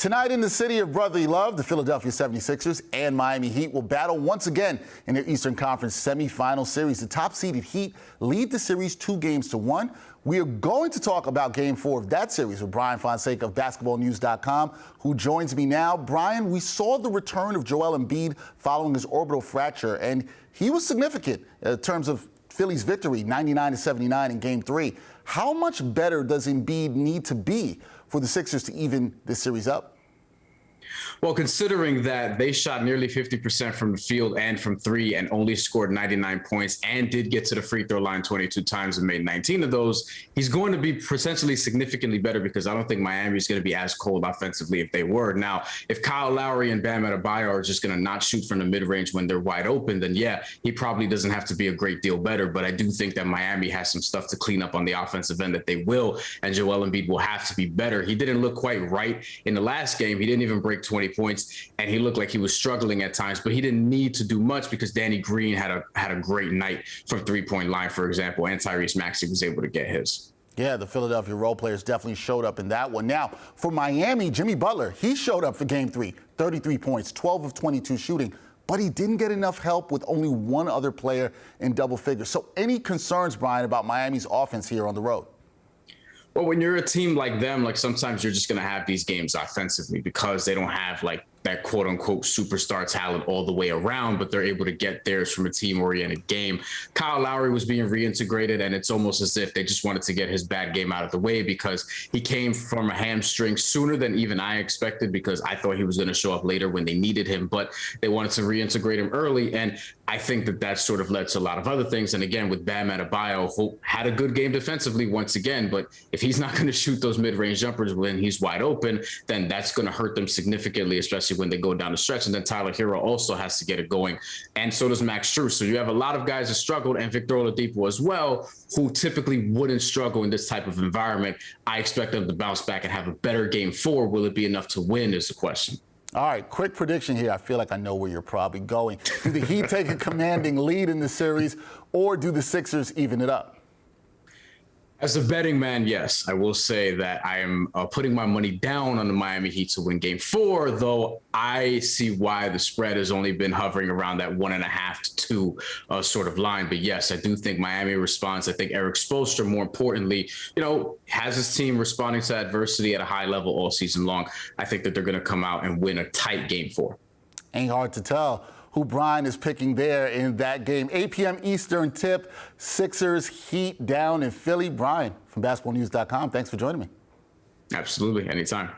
Tonight in the city of brotherly love, the Philadelphia 76ers and Miami Heat will battle once again in their Eastern Conference semifinal series. The top-seeded Heat lead the series 2-1. We are going to talk about Game 4 of that series with Bryan Fonseca of BasketballNews.com, who joins me now. Bryan, we saw the return of Joel Embiid following his orbital fracture, and he was significant in terms of Philly's victory, 99-79 in Game 3. How much better does Embiid need to be for the Sixers to even this series up? Well, considering that they shot nearly 50% from the field and from three and only scored 99 points and did get to the free throw line 22 times and made 19 of those, he's going to be potentially significantly better because I don't think Miami is going to be as cold offensively if they were. Now, if Kyle Lowry and Bam Adebayo are just going to not shoot from the mid-range when they're wide open, then yeah, he probably doesn't have to be a great deal better. But I do think that Miami has some stuff to clean up on the offensive end that they will, and Joel Embiid will have to be better. He didn't look quite right in the last game. He didn't even break 20 points, and he looked like he was struggling at times, but he didn't need to do much because Danny Green had a great night from three-point line, for example, and Tyrese Maxey was able to get his. Yeah, the Philadelphia role players definitely showed up in that one. Now, for Miami, Jimmy Butler, he showed up for Game 3, 33 points, 12 of 22 shooting, but he didn't get enough help with only one other player in double figures. So any concerns, Bryan, about Miami's offense here on the road? Well, when you're a team like them, like sometimes you're just going to have these games offensively because they don't have like that quote unquote superstar talent all the way around, but they're able to get theirs from a team oriented game. Kyle Lowry was being reintegrated, and it's almost as if they just wanted to get his bad game out of the way because he came from a hamstring sooner than even I expected because I thought he was going to show up later when they needed him, but they wanted to reintegrate him early. And I think that sort of led to a lot of other things. And again, with Bam Adebayo, who had a good game defensively once again, but if he's not going to shoot those mid-range jumpers when he's wide open, then that's going to hurt them significantly, especially when they go down the stretch. And then Tyler Hero also has to get it going. And so does Max Strus. So you have a lot of guys that struggled, and Victor Oladipo as well, who typically wouldn't struggle in this type of environment. I expect them to bounce back and have a better Game 4. Will it be enough to win is the question. All right, quick prediction here. I feel like I know where you're probably going. Do the Heat take a commanding lead in the series, or do the Sixers even it up? As a betting man, yes, I will say that I am putting my money down on the Miami Heat to win Game 4, though I see why the spread has only been hovering around that 1.5 to 2 sort of line. But yes, I do think Miami responds. I think Eric Spoelstra, more importantly, has his team responding to adversity at a high level all season long. I think that they're going to come out and win a tight Game 4. Ain't hard to tell who Bryan is picking there in that game. 8 p.m. Eastern tip, Sixers Heat down in Philly. Bryan from BasketballNews.com, thanks for joining me. Absolutely, anytime.